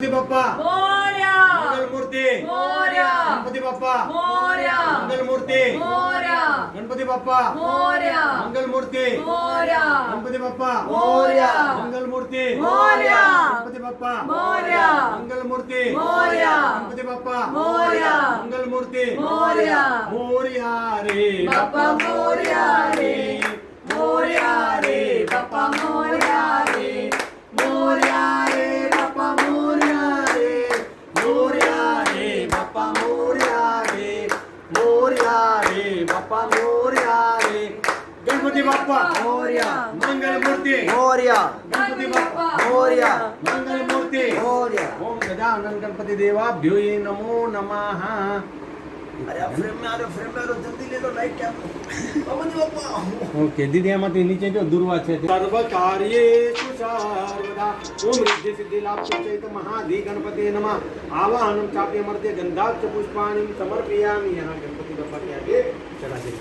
गणपती बाप्पा मोरया मंगलमूर्ती मोरया गणपती बाप्पा मोरया मंगलमूर्ती मोरया गणपती बाप्पा मोरया मंगलमूर्ती मोरया गणपती बाप्पा मोरया मंगलमूर्ती मोरया गणपती बाप्पा मोरया मंगलमूर्ती मोरया गणपती बाप्पा मोरया मंगलमूर्ती मोरया मोरया रे बाप्पा मोरया रे मोरया रे बाप्पा मोरया रे मोरया रे बाप्पा मोरया रे मोरया रे बाप्पा मोरया रे मोरया रे बाप्पा मोरया रे गणपती बाप्पा मोरया मंगलमूर्ती मोरया गणपती बाप्पा मोरया मंगलमूर्ती मोरया। ओम गजानन गणपति देवाभ्यो नमो नमः। अरे फ्रेम में आ रहे, फ्रेम में आ रहे, जल्दी ले लो लाइट क्या गणपति बाप्पा। ओके दीदी एमांथी नीचे जो दुर्वा छे सर्व कार्येषु सर्वदा ओम रिद्धि सिद्धि लाभ चैत महाधि गणपति नमः। आवाहनम चाप्य मर्त्य गंधाक्ष पुष्पाणि समर्पयामि। यहाँ गणपति बाप्पा के आगे चढ़ा दे।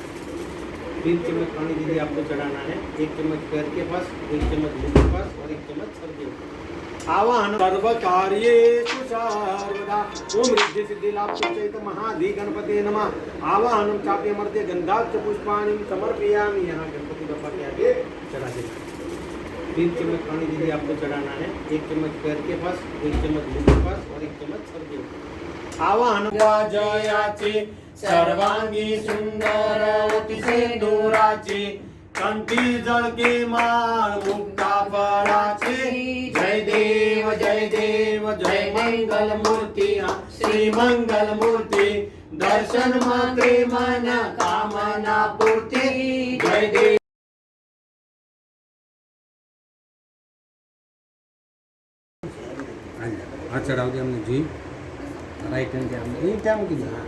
3 चम्मच पानी दीदी आपको चढ़ाना है। 1 चम्मच पैर के पास, 1 चम्मच मुंह के पास और 1 चम्मच सर के पास। आवाहन सर्व कार्येषु सर्वदा ओम रिद्धि सिद्धि लाभ चैत महाधि गणपति नमः। आवाहनम चाप्य मर्त्य गंधाक्ष पुष्पाणि समर्पयामि। यहाँ गणपति बाप्पा के आगे चढ़ा दे। 3 चम्मच पानी दीदी आपको चढ़ाना है। 1 चम्मच पैर के पास, 1 चम्मच मुंह के पास और 1 चम्मच सर के पास। आवाहन जयाचे सर्वांगी सुंदर ओटी सिंदूराची कंठी जळके माळ मुक्ता फळाची। जय देव जय मंगल मूर्ती श्री मंगल मूर्ती दर्शन मात्रे मन कामना पूर्ती। जय देव हाँ चढ़ाओ दे हमने जी राइट हैंड क्या ये क्या मुझे हाँ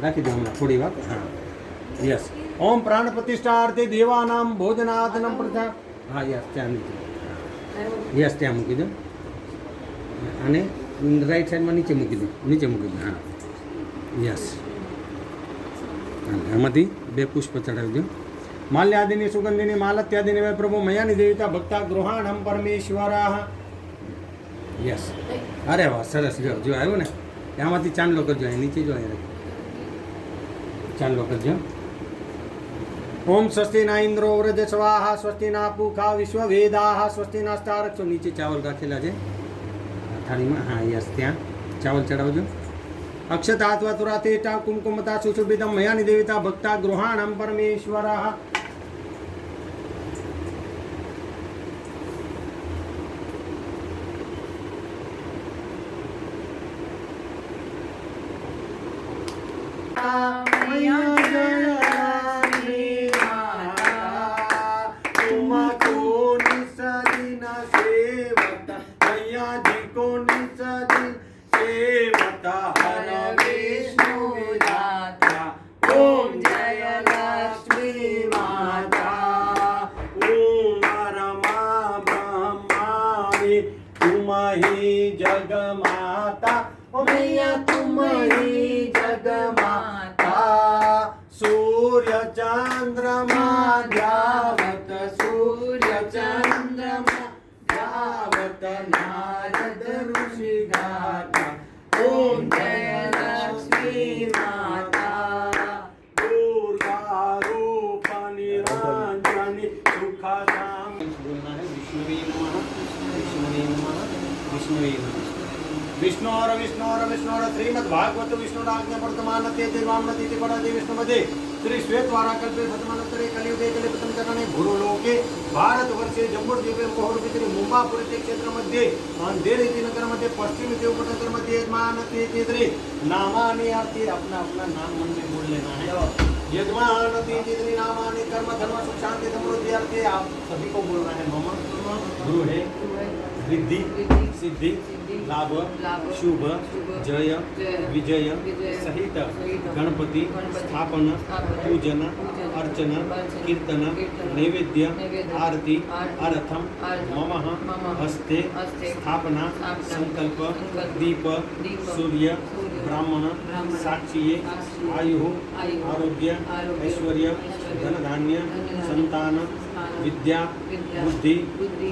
रख दो हमने थोड़ी बात हाँ यस ओम प्राण प्रतिष्ठार्थे देवानां भोजनादनं प्रथा हाँ यस त्या नीचे यस त्या મૂકી દો અને રાઈટ સાઈડમાં નીચે મૂકી દો હા યસ આમાંથી 2 પુષ્પ ચડાવી દો માલ્યાદિની સુગંધિની માલત્યાદિની વે પ્રભુ મયાની દેવતા ભક્તા ગૃહાણમ પરમેશ્વરાઃ यस अरे वाह सरस जो आयो ने एमांथी चांदलो करजो नीचे जो चांदलो करजो। ओम स्वस्ति ना इंद्रो व्रज स्वाहा स्वस्ति ना पूखा विश्ववेदाः स्वस्ति ना स्तारक्षो नीचे चावल राखेला छे थाली में हाँ यस त्या चावल चढ़ावजो। अक्षतात्वा तुरातेटा कुमकुमता सुशोभितम मयानि देवता भक्ता गृहाणम परमेश्वराः। मैया जयलक्ष्मी माता तुमको निसदिन सेवता मैया जी को निसदिन सेवता हर विष्णु दाता। ओम जयलक्ष्मी माता ओम रमा ब्रह्माणि तुम ही जगमाता। ओ मैया तुम ही जगमाता। सूर्य चंद्रमा ध्यावत सूर्य चंद्रमा ध्यावत नारद ऋषि गाता। ओम जयलक्ष्मी माता दुर्गा रूप निरंजनी सुखदाम। बोलना है विष्णुवे नमः विष्णुवे नमः विष्णुवे नमः। विष्णोर श्रीमद्भागवत विष्णुराज्ञा वर्तमान तेजवामनतीति परादे विष्णुपदे श्री श्वेतवारा कल्पे प्रथमानंतरे कलियुगे कलिपतम चरणे भूलोके भारतवर्षे जम्बूद्वीपे मोहरुपितरे मुंबापुरी क्षेत्र मध्ये अंधेरी नगर मध्ये पश्चिमी देवपटनगर मध्ये यजमानती तिद्री नामानि अर्थे अपना अपना नाम मन में बोल लेना है। यजमानती तिद्री नामानि कर्म धर्म सुख शांति समृद्धि अर्थे आप सभी को बोलना है। मम गुरु है रिद्धि सिद्धि लाभ शुभ जय विजय सहित गणपति स्थापन पूजन अर्चन कीर्तन नैवेद्य आरती अर्थम मम हस्ते स्थापना संकल्प दीप सूर्य ब्राह्मण साक्षी आयु आरोग्य ऐश्वर्य धन धान्य संतान विद्या बुद्धि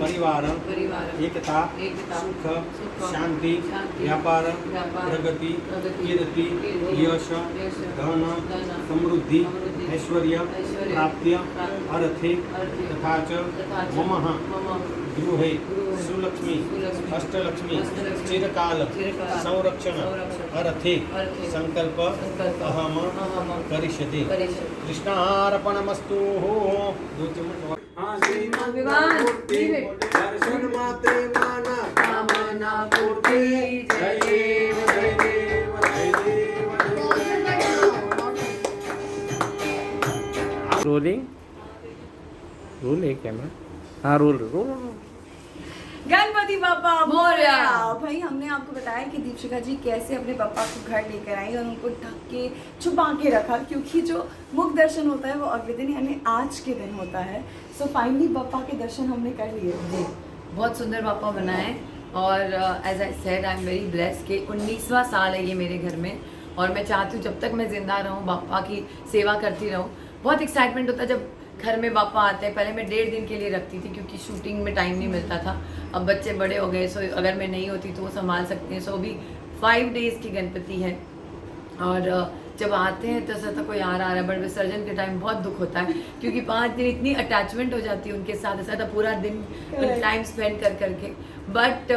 परिवार परिवार एकता एकता सुख सुख शांति शांति व्यापार व्यापार प्रगति प्रगति कीर्ति कीर्ति यश यश धन धन समृद्धि समृद्धि ऐश्वर्य ऐश्वर्य प्राप्ति प्राप्ति अर्थे अर्थे तथा च तथा च मम मम गृहे गृहे सुलक्ष्मी सुलक्ष्मी अष्टलक्ष्मी अष्टलक्ष्मी चिरकाल चिरकाल संरक्षण संरक्षण अर्थे अर्थे संकल्प संकल्प अहम अहम करिष्यति करिष्यति कृष्णार्पणमस्तु दो चम्मच हाँ भगवान, दर्शन मात्रे माना कामना पूर्ति जय देव जय देव रोलिंग रोल है कैमरा हाँ रोल रोल गणपति बाप्पा मोरया। भाई हमने आपको बताया कि दीपशिखा जी कैसे अपने पापा को घर लेकर आई और उनको ढक के छुपा के रखा, क्योंकि जो मुख दर्शन होता है वो अगले दिन यानी आज के दिन होता है। सो फाइनली पापा के दर्शन हमने कर लिए। जी बहुत सुंदर पापा बनाए और as I said I am very blessed कि 19वां साल है ये मेरे घर में और मैं चाहती हूँ जब तक मैं जिंदा रहूँ बापा की सेवा करती रहूँ। बहुत एक्साइटमेंट होता है जब घर में पापा आते हैं। पहले मैं 1.5 दिन के लिए रखती थी क्योंकि शूटिंग में टाइम नहीं मिलता था। अब बच्चे बड़े हो गए, सो अगर मैं नहीं होती तो वो संभाल सकते हैं। सो अभी 5 डेज़ की गणपति है और जब आते हैं तो ऐसा कोई आ रहा है, बट विसर्जन के टाइम बहुत दुख होता है क्योंकि 5 दिन इतनी अटैचमेंट हो जाती है उनके साथ, ऐसा पूरा दिन टाइम स्पेंड कर करके। But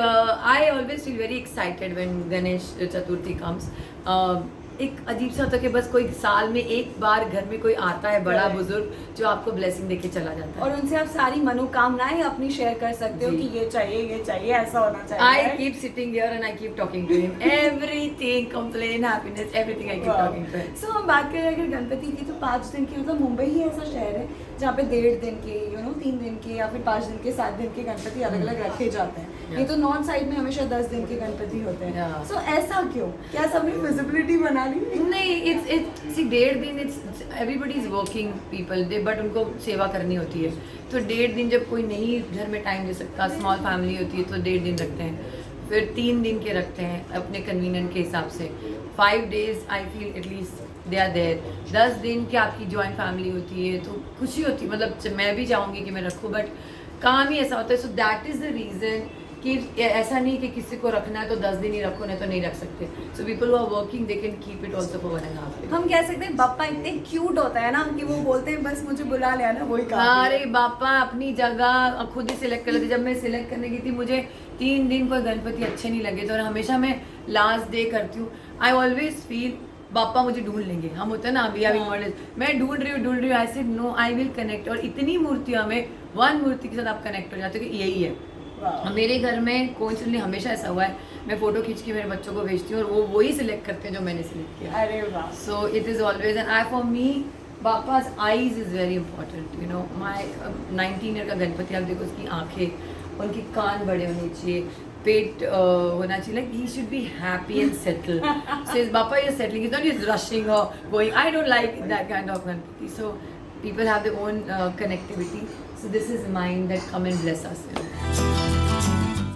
I always feel very excited when Ganesh Chaturthi comes. एक अजीब सा होता है कि बस कोई साल में एक बार घर में कोई आता है बड़ा बुजुर्ग जो आपको ब्लेसिंग देके चला जाता है और उनसे आप सारी मनोकामनाएं अपनी शेयर कर सकते हो जी। कि ये चाहिए ऐसा होना चाहिए। I keep sitting here and I keep talking to him. Everything, complain, happiness, everything I keep talking to him. सो हम बात करें अगर गणपति की तो 5 दिन की, मतलब मुंबई ही ऐसा शहर है जहाँ पे 1.5 दिन के 3 दिन के या फिर 5 दिन के 7 दिन के गणपति अलग अलग रखे जाते हैं। नहीं तो नॉर्थ साइड में हमेशा 10 दिन के गणपति होते हैं। Yeah. सो ऐसा क्यों? क्या सबने विजिबिलिटी बना ली? नहीं, it's see 1.5 दिन it's everybody is working people they but उनको सेवा करनी होती है तो 1.5 दिन जब कोई नहीं घर में टाइम दे सकता, स्मॉल फैमिली होती है तो 1.5 दिन रखते हैं, फिर 3 दिन के रखते हैं अपने कन्वीनियंट के हिसाब से। 5 days I feel at least they are there. 10 दिन की आपकी जॉइंट फैमिली होती है तो खुशी होती है, मतलब मैं भी चाहूँगी कि मैं रखूँ बट काम ही ऐसा होता है। So that is the reason कि ऐसा नहीं कि किसी को रखना है तो 10 दिन ही रखो, नहीं तो नहीं रख सकते। So people who are working they can keep it also for 1.5 days। हम कह सकते हैं बाप्पा इतने क्यूट होता है ना कि वो बोलते हैं बस मुझे बुला ले आना, वही काम। अरे बापा अपनी जगह खुद ही सिलेक्ट कर लेते। जब मैं सिलेक्ट करने की थी मुझे 3 दिन कोई गणपति अच्छे नहीं लगे थे और हमेशा मैं लास्ट डे करती हूँ। आई ऑलवेज फील पापा मुझे ढूंढ लेंगे, हम होते हैं ना अभी मैं ढूंढ रही हूँ I said no I will connect. और इतनी मूर्तियों में 1 मूर्ति के साथ आप कनेक्ट हो जाते हो कि यही है। मेरे घर में कोइंसिडेंटली हमेशा ऐसा हुआ है, मैं फोटो खींच के मेरे बच्चों को भेजती हूँ और वो वही सिलेक्ट करते हैं जो मैंने सिलेक्ट किया। अरे वाह। So it is always an eye for me. पापा's eyes is very important, you know. My 19 year का गणपति आप देखो, उसकी आंखें, उनके कान बड़े होने चाहिए, पेट होना चाहिए, like he should be happy and settled. Says Bappa is settling, he's not just rushing or going. I don't like that kind of Ganpati. So people have their own connectivity. So this is mine that come and bless us.